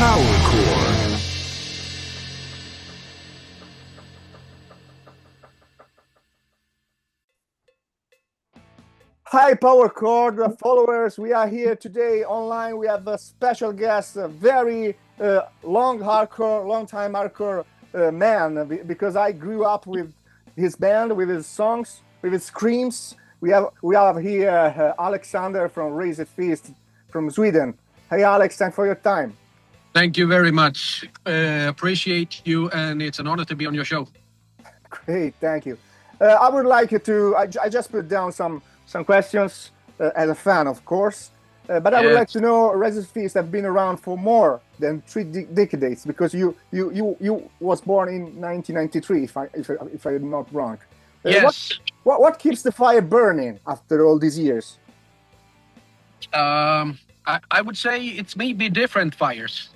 Power Chord. Hi, Power Chord followers. We are here today online. We have a special guest, a very long time hardcore man, because I grew up with his band, with his songs, with his screams. We have here Alexander from Raise It Fist from Sweden. Hey, Alex, thanks for your time. Thank you very much. Appreciate you, and it's an honor to be on your show. Great, thank you. I would like you to. I just put down some questions as a fan, of course. But I would like to know, Resist Feast have been around for more than three decades, because you was born in 1993, if I'm not wrong. Yes. What keeps the fire burning after all these years? I would say it's maybe different fires.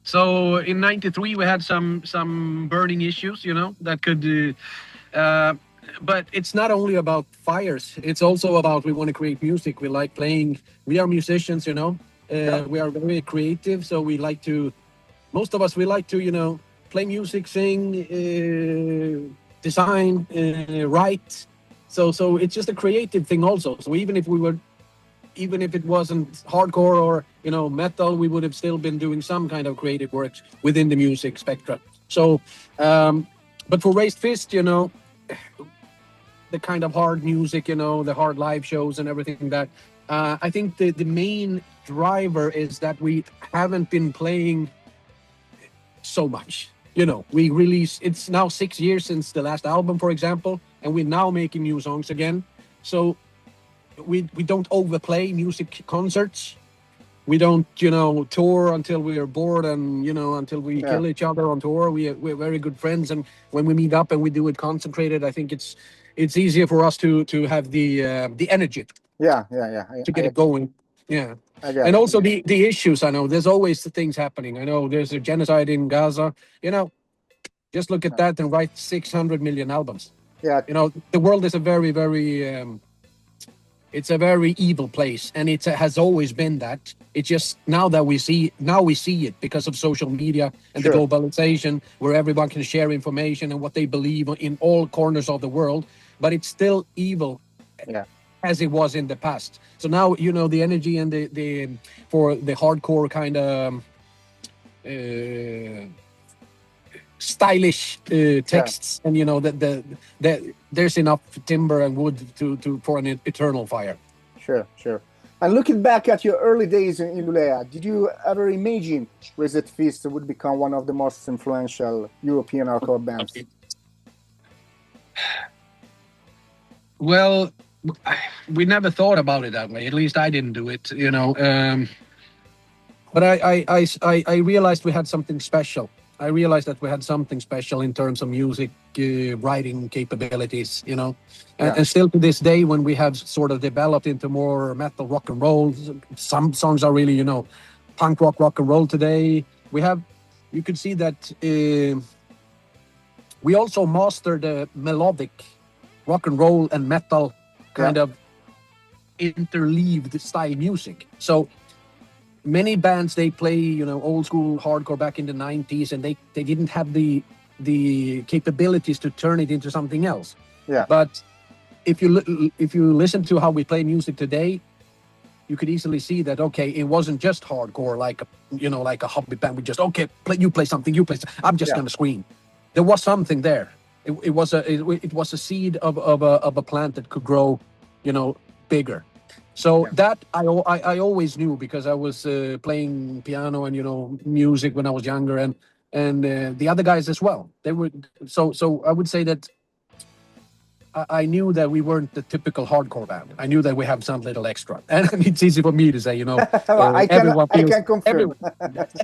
So in '93 we had some burning issues, that could. But it's not only about fires. It's also about we want to create music. We like playing. We are musicians, We are very creative, so we like to. Most of us we like to, play music, sing, design, write. So it's just a creative thing also. So even if it wasn't hardcore or metal, we would have still been doing some kind of creative work within the music spectrum. So, but for Raised Fist, the kind of hard music, the hard live shows and everything that I think the main driver is that we haven't been playing so much. We release. It's now 6 years since the last album, for example, and we're now making new songs again. So we don't overplay music concerts. We don't, tour until we are bored and, until we kill each other on tour. We're very good friends. And when we meet up and we do it concentrated, I think it's easier for us to have the energy. To get it going. Yeah. And also the issues, I know there's always things happening. I know there's a genocide in Gaza, just look at that and write 600 million albums. Yeah. The world is a very, very, it's a very evil place, and it has always been that. It's just now we see it because of social media and the globalization, where everyone can share information and what they believe in all corners of the world. But it's still evil, as it was in the past. So now the energy and the for the hardcore kind of stylish texts, and that there's enough timber and wood for an eternal fire. Sure. And looking back at your early days in Lulea, did you ever imagine Raised Fist would become one of the most influential European hardcore bands? Well, we never thought about it that way. At least I didn't do it, But I realized we had something special. I realized that we had something special in terms of music writing capabilities, and still to this day, when we have sort of developed into more metal rock and roll, some songs are really, punk rock and roll today. You could see that we also mastered the melodic rock and roll and metal kind of interleaved style music. So many bands, they play, old school hardcore back in the 90s, and they didn't have the capabilities to turn it into something else. Yeah. But if you listen to how we play music today, you could easily see that, okay, it wasn't just hardcore like a hobby band. We just, okay, you play something, I'm just gonna scream. There was something there. It was a seed of a plant that could grow, bigger. So that I always knew, because I was playing piano and music when I was younger, and the other guys as well. They were so I would say that I knew that we weren't the typical hardcore band. I knew that we have some little extra, and it's easy for me to say, I can confirm.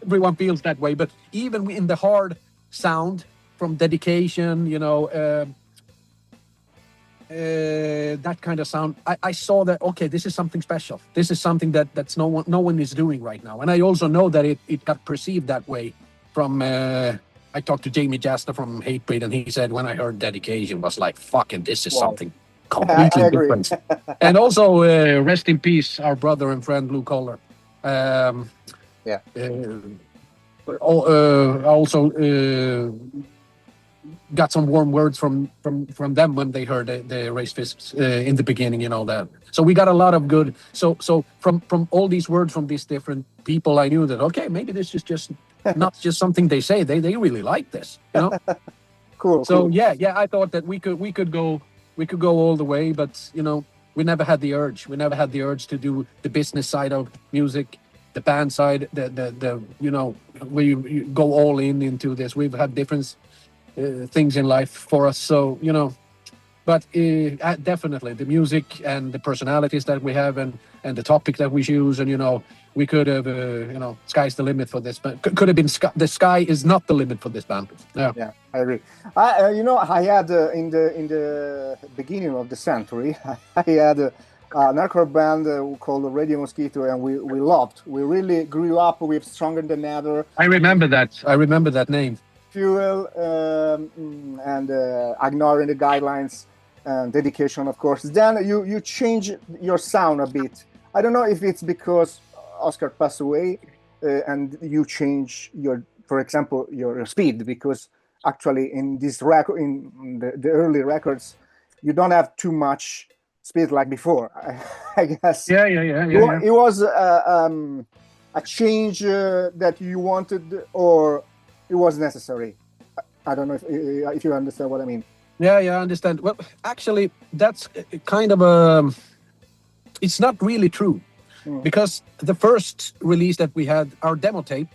Everyone feels that way. But even in the hard sound, from Dedication, that kind of sound, I saw that, okay, this is something special. This is something that's no one is doing right now. And I also know that it got perceived that way from I talked to Jamie Jasta from Hatebreed, and he said, when I heard Dedication, was like, fucking, this is something completely different. And also rest in peace, our brother and friend Blue Collar. also got some warm words from them when they heard the Race Fists in the beginning, you know that. So we got a lot of good. So from all these words from these different people, I knew that okay, maybe this is just not just something they say. They really like this, you know. Cool. So Cool. yeah, I thought that we could go all the way, but you know, we never had the urge. We never had the urge to do the business side of music, the band side, the you know, where you go all into this. We've had different things in life for us, so you know. But definitely the music and the personalities that we have, and the topic that we choose, and you know, we could have you know, sky's the limit for this. But could have been the sky is not the limit for this band. Yeah. Yeah, I agree. You know, I had in the beginning of the century, I had an hardcore band called Radio Mosquito, and we loved. We really grew up with Stronger Than Ever, I remember that. I remember that name. Fuel, and Ignoring the Guidelines, and Dedication, of course. Then you change your sound a bit. I don't know if it's because Oscar passed away, and you change your, for example, your speed, because actually in this record, in the early records, you don't have too much speed like before. I guess Yeah. it was a change that you wanted, or it was necessary. I don't know if you understand what I mean. Yeah, I understand. Well, actually, that's kind of a. It's not really true, because the first release that we had, our demo tape,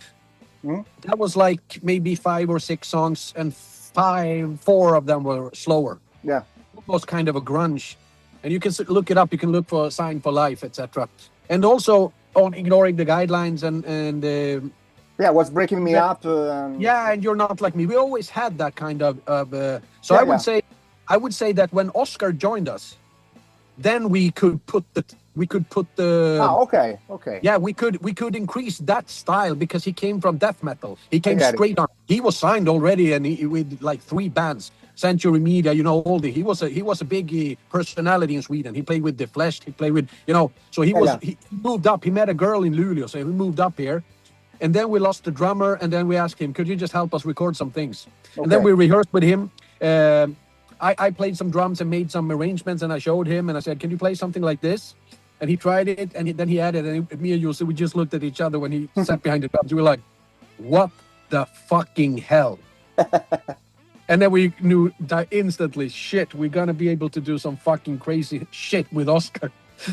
that was like maybe 5 or 6 songs, and 4 of them were slower. Yeah, It was kind of a grunge, and you can look it up. You can look for Sign for Life, etc. And also on Ignoring the Guidelines and yeah, what's breaking me up? yeah, and You're Not Like Me. We always had that kind of. So Yeah, I would say that when Oscar joined us, then we could put the. okay. Yeah, we could increase that style, because he came from death metal. He came get it. straight on. He was signed already, and he with like 3 bands. Century Media, you know, all the he was a big personality in Sweden. He played with The Flesh. He played with, you know, so he was Yeah. he moved up. He met a girl in Luleå, so he moved up here. And then we lost the drummer, and then we asked him, could you just help us record some things? And then Okay. we rehearsed with him. I played some drums and made some arrangements, and I showed him, and I said, can you play something like this? And he tried it, and then he added, and me and Jussi, we just looked at each other when he sat behind the drums. We were like, what the fucking hell? And then we knew that instantly, shit, we're going to be able to do some fucking crazy shit with Oscar.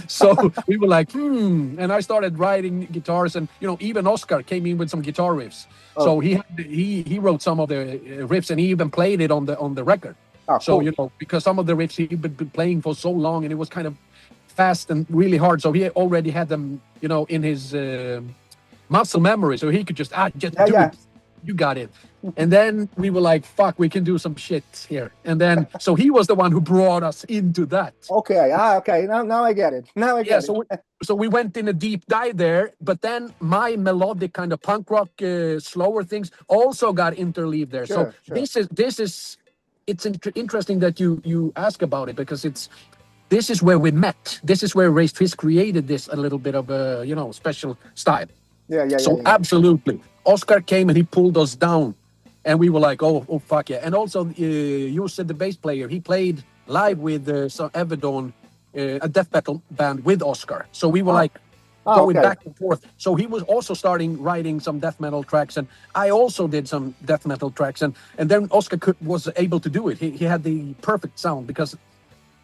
So we were like, and I started writing guitars, and you know, even Oscar came in with some guitar riffs. So he wrote some of the riffs, and he even played it on the record. Oh, So cool. you know, because some of the riffs he'd been playing for so long, and it was kind of fast and really hard. So he already had them, you know, in his muscle memory, so he could just do yeah. it. You got it. And then we were like, fuck, we can do some shit here. And then so he was the one who brought us into that. Okay. Okay. Now I get it. Now I Yeah, get it. so we went in a deep dive there, but then my melodic kind of punk rock, slower things also got interleaved there. Sure, So sure. this is it's interesting that you ask about it, because this is where we met. This is where Raised Fist created this a little bit of a, you know, special style. Yeah. So absolutely, Oscar came and he pulled us down, and we were like, oh fuck yeah. And also, you said the bass player, he played live with Everdon, a death metal band with Oscar. So we were like going okay. back and forth. So he was also starting writing some death metal tracks, and I also did some death metal tracks, and then Oscar was able to do it. He had the perfect sound, because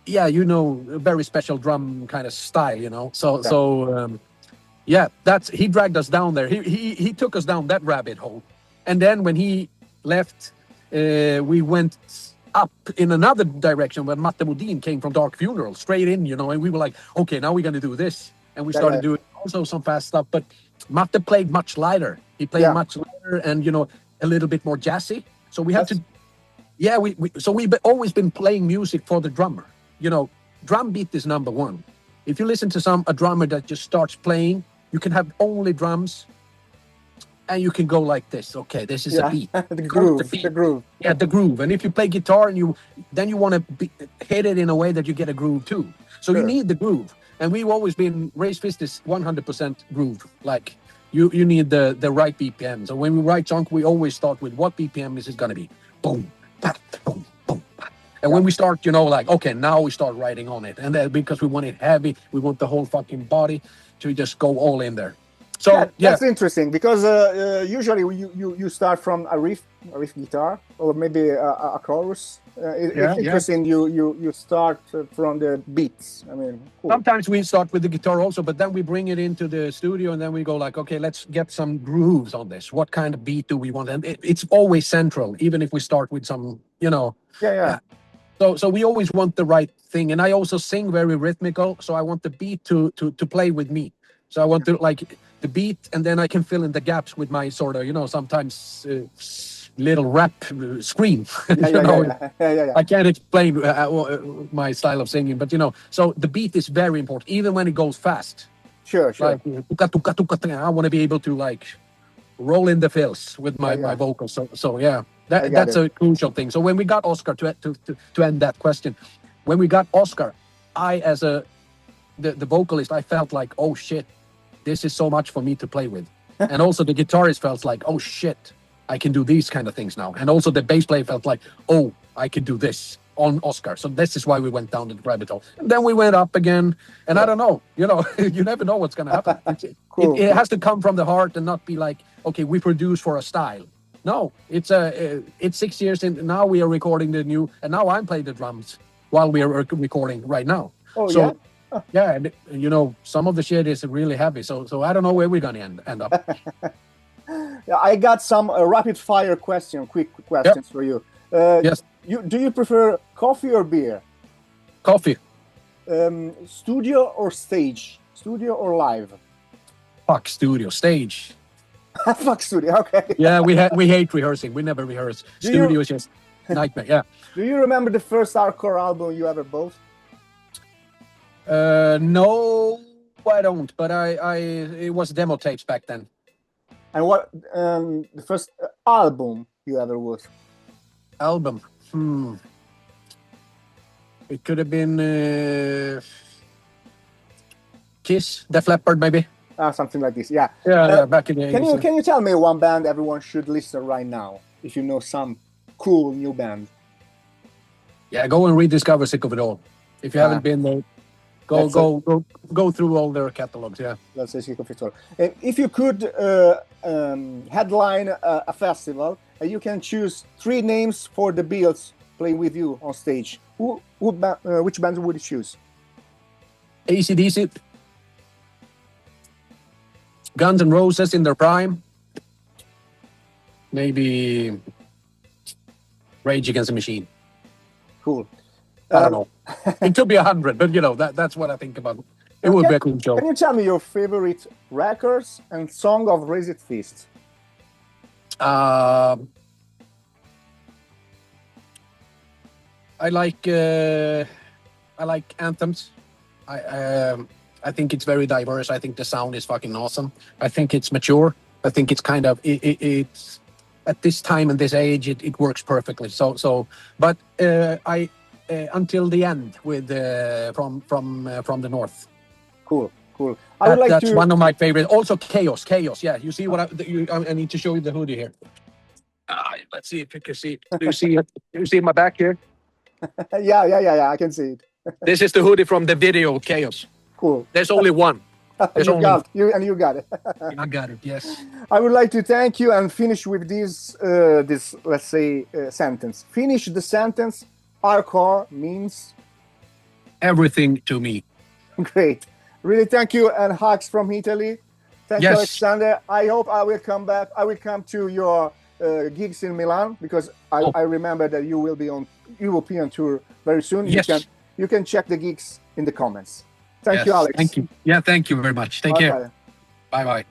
yeah, you know, a very special drum kind of style, you know. Yeah, he dragged us down there. He took us down that rabbit hole, and then when he left, we went up in another direction where Matte Modin came from Dark Funeral straight in, you know, and we were like, okay, now we're gonna do this, and we started doing also some fast stuff. But Matte played much lighter. He played much lighter, and you know, a little bit more jazzy. So we had to, yeah, we've always been playing music for the drummer. You know, drum beat is number one. If you listen to a drummer that just starts playing, you can have only drums, and you can go like this. Okay, this is a beat. the groove. The groove. Yeah, the groove. And if you play guitar, and you want to hit it in a way that you get a groove too. So you need the groove. And we've always been, Raised Fist is 100% groove. Like, you need the right BPM. So when we write song, we always start with what BPM is it going to be? Boom, pat, boom, boom. Pat. And when we start, like, okay, now we start writing on it. And then because we want it heavy, we want the whole fucking body to just go all in there. So that's interesting because usually you start from a riff guitar or maybe a chorus. It's interesting. You start from the beats. I mean, cool. Sometimes we start with the guitar also, but then we bring it into the studio and then we go like, okay, let's get some grooves on this. What kind of beat do we want? And it's always central, even if we start with some, So we always want the right thing, and I also sing very rhythmical, so I want the beat to play with me. So I want to like the beat, and then I can fill in the gaps with my sort of, sometimes little rap scream. I can't explain my style of singing, but so the beat is very important, even when it goes fast. Sure. Like, I want to be able to like roll in the fills with my vocals. So yeah, that's a crucial thing. So when we got Oscar, to end that question, when we got Oscar, I as the vocalist, I felt like, oh shit, this is so much for me to play with. And also the guitarist felt like, oh shit, I can do these kind of things now. And also the bass player felt like, oh, I can do this on Oscar. So this is why we went down the rabbit hole. And then we went up again. And I don't know, you never know what's going to happen. Cool. It has to come from the heart and not be like, okay, we produce for a style. No, it's 6 years in. Now we are recording the new, and now I'm playing the drums while we are recording right now. Oh, so, yeah, and some of the shit is really heavy. So I don't know where we're going to end up. I got some rapid fire quick questions for you. Yes. Do you prefer coffee or beer? Coffee. Studio or stage? Studio or live? Fuck studio. Stage. Fuck studio. Okay. Yeah, we hate rehearsing. We never rehearse. Studio is just nightmare. Yeah. Do you remember the first hardcore album you ever bought? No, I don't. But it was demo tapes back then. And what the first album you ever was? Album. It could have been Kiss, Def Leppard, maybe. Something like this. Yeah. Yeah, back in the 80s. Can you tell me one band everyone should listen right now? If you know some cool new band. Yeah, go and rediscover Sick of It All. If you haven't been there, go through all their catalogs. Yeah. Let's say Sick of It All. If you could headline a festival, you can choose 3 names for the Beatles playing with you on stage. Which band would you choose? AC/DC, Guns N' Roses in their prime, maybe Rage Against the Machine. Cool. I don't know. It could be 100, but that's what I think about. It would be a cool show. Can you tell me your favorite records and song of Raised Fist? I like anthems. I think it's very diverse. I think the sound is fucking awesome. I think it's mature. I think it's kind of it's at this time and this age it works perfectly. But I Until the End with from the North. Cool. That's one of my favorite. Also Chaos. Yeah, you see what I need to show you the hoodie here. Let's see if you can see. Do you see it? Do you see my back here? Yeah. I can see it. This is the hoodie from the video Chaos. Cool. There's only one. You got it. I got it. Yes. I would like to thank you and finish with this let's say sentence. Finish the sentence. Hardcore means everything to me. Great. Really thank you, and hugs from Italy. Thank you, Alexander. I hope I will come back. I will come to your gigs in Milan because I remember that you will be on European tour very soon. Yes. You can check the gigs in the comments. Thank you, Alex. Thank you. Yeah, thank you very much. Take care. Bye-bye.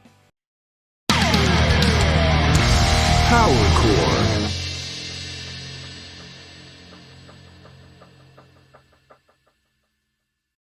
Powercore.